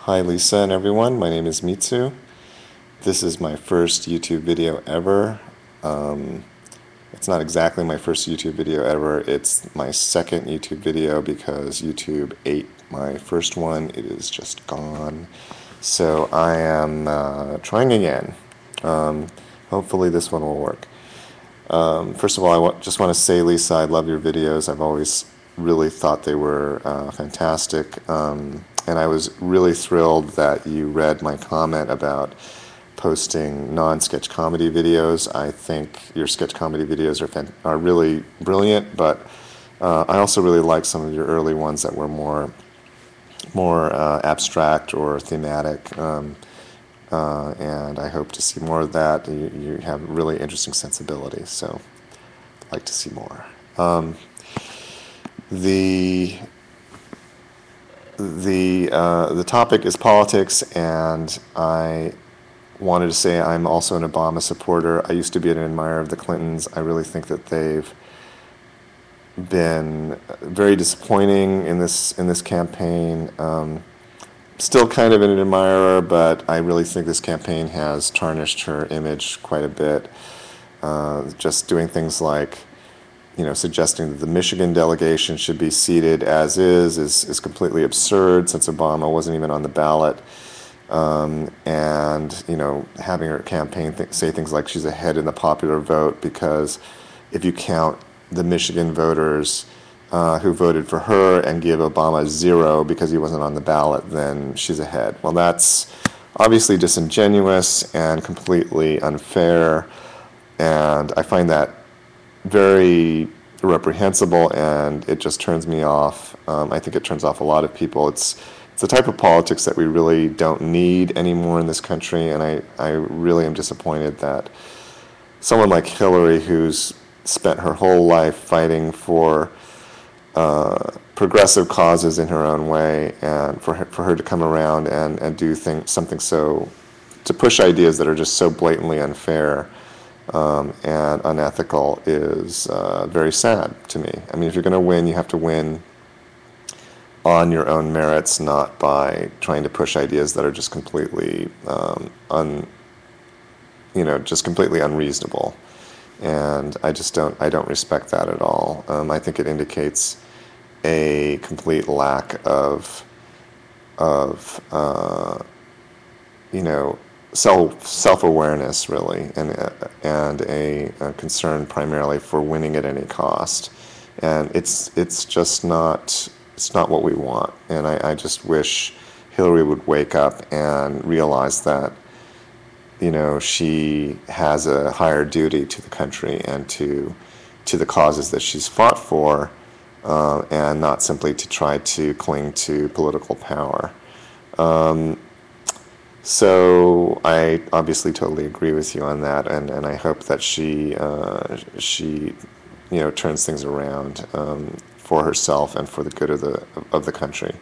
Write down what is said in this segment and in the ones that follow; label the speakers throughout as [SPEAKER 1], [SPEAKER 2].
[SPEAKER 1] Hi Lisa and everyone, my name is Mitsu. This is my first YouTube video ever. It's not exactly my first YouTube video ever, it's my second YouTube video because YouTube ate my first one. It is just gone. So I am trying again. Hopefully this one will work. First of all, just want to say, Lisa, I love your videos. I've always really thought they were fantastic. And I was really thrilled that you read my comment about posting non-sketch comedy videos. I think your sketch comedy videos are really brilliant, but I also really like some of your early ones that were more abstract or thematic. And I hope to see more of that. You have really interesting sensibility, so I'd like to see more. The topic is politics, and I wanted to say I'm also an Obama supporter. I used to be an admirer of the Clintons. I really think that they've been very disappointing in this campaign. Still kind of an admirer, but I really think this campaign has tarnished her image quite a bit. Just doing things like, suggesting that the Michigan delegation should be seated as is completely absurd, since Obama wasn't even on the ballot. And having her campaign say things like she's ahead in the popular vote because if you count the Michigan voters who voted for her and give Obama 0 because he wasn't on the ballot, then she's ahead. Well, that's obviously disingenuous and completely unfair, and I find that very reprehensible, and it just turns me off. I think it turns off a lot of people. It's the type of politics that we really don't need anymore in this country, and I really am disappointed that someone like Hillary, who's spent her whole life fighting for progressive causes in her own way, and for her to come around and do something to push ideas that are just so blatantly unfair and unethical is very sad to me. I mean, if you're going to win, you have to win on your own merits, not by trying to push ideas that are just completely just completely unreasonable. And I don't respect that at all. I think it indicates a complete lack of self-awareness, really, and a concern primarily for winning at any cost. And it's just not what we want. And I just wish Hillary would wake up and realize that she has a higher duty to the country and to the causes that she's fought for, and not simply to try to cling to political power. So I obviously totally agree with you on that, and I hope that she turns things around for herself and for the good of the country.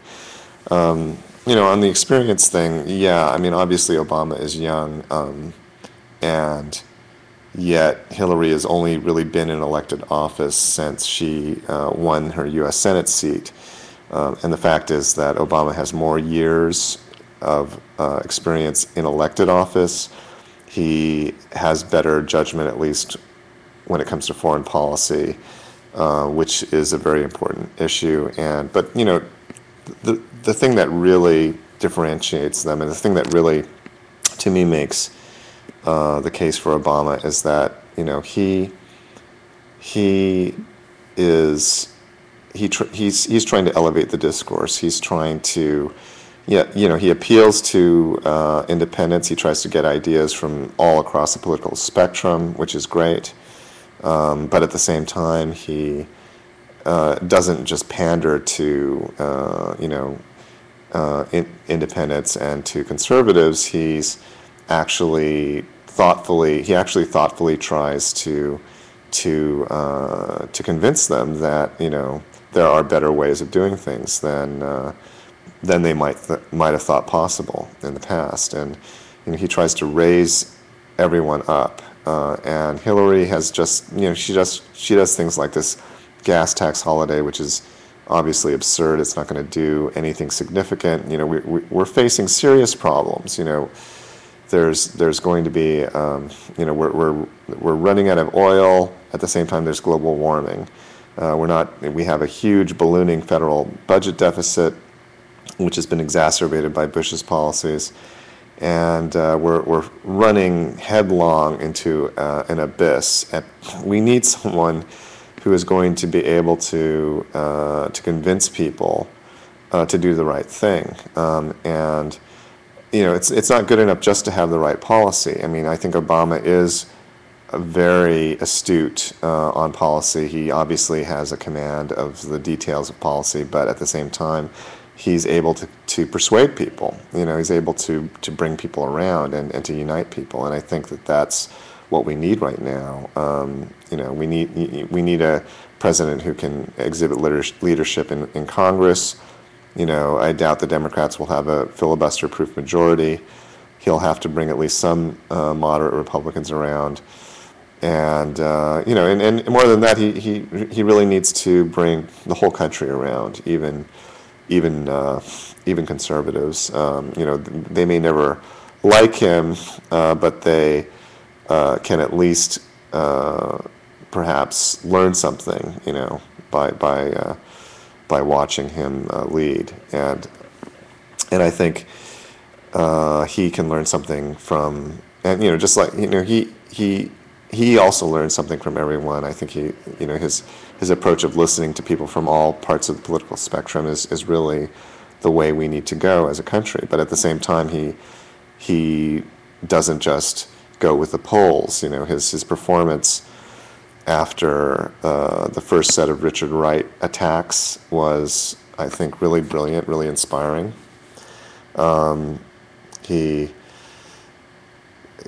[SPEAKER 1] On the experience thing, yeah, I mean, obviously Obama is young, and yet Hillary has only really been in elected office since she won her U.S. Senate seat. And the fact is that Obama has more years of experience in elected office. He has better judgment, at least when it comes to foreign policy, which is a very important issue. But the thing that really differentiates them, and the thing that really, to me, makes the case for Obama is that he's trying to elevate the discourse. He's trying to, he appeals to independents. He tries to get ideas from all across the political spectrum, which is great. But at the same time, he doesn't just pander to independents and to conservatives. He actually thoughtfully tries to convince them that there are better ways of doing things than they might have thought possible in the past. And he tries to raise everyone up. And Hillary has just she does things like this gas tax holiday, which is obviously absurd. It's not going to do anything significant. You know, we're facing serious problems. You know, there's going to be, you know, we're running out of oil. At the same time, there's global warming. We have a huge ballooning federal budget deficit, which has been exacerbated by Bush's policies, and we're running headlong into an abyss. And we need someone who is going to be able to convince people to do the right thing. And you know, it's not good enough just to have the right policy. I mean, I think Obama is very astute on policy. He obviously has a command of the details of policy, but at the same time, he's able to persuade people. You know, he's able to bring people around and to unite people. And I think that that's what we need right now. You know, we need a president who can exhibit leadership in Congress. You know, I doubt the Democrats will have a filibuster-proof majority. He'll have to bring at least some moderate Republicans around, and you know, and more than that, he really needs to bring the whole country around, even conservatives. You know, they may never like him, but they can at least perhaps learn something. You know, by watching him lead, and I think he can learn something from, and you know, just like, you know, he also learns something from everyone. I think you know, his approach of listening to people from all parts of the political spectrum is really the way we need to go as a country. But at the same time, he doesn't just go with the polls. You know, his performance after the first set of Richard Wright attacks was, I think, really brilliant, really inspiring.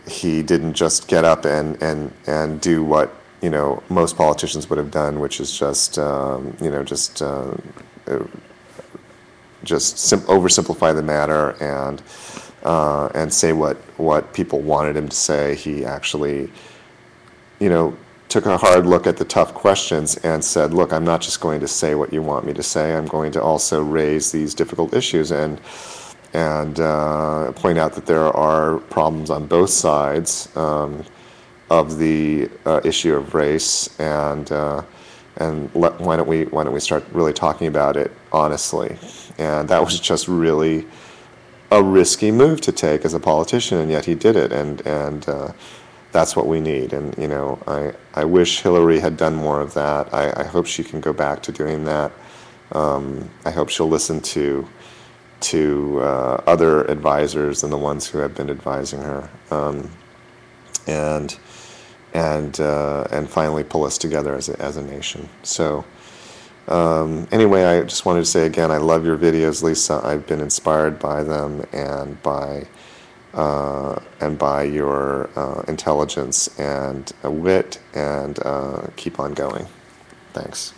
[SPEAKER 1] He didn't just get up and do what, you know, most politicians would have done, which is just you know, just oversimplify the matter and say what people wanted him to say. He actually, you know, took a hard look at the tough questions and said, look, I'm not just going to say what you want me to say, I'm going to also raise these difficult issues and point out that there are problems on both sides of the issue of race, and why don't we start really talking about it honestly. And that was just really a risky move to take as a politician, and yet he did it, and that's what we need. And you know, I wish Hillary had done more of that. I hope she can go back to doing that. I hope she'll listen to other advisors than the ones who have been advising her, and finally pull us together as a nation. So anyway, I just wanted to say again, I love your videos, Lisa. I've been inspired by them and by your intelligence and wit, and keep on going. Thanks.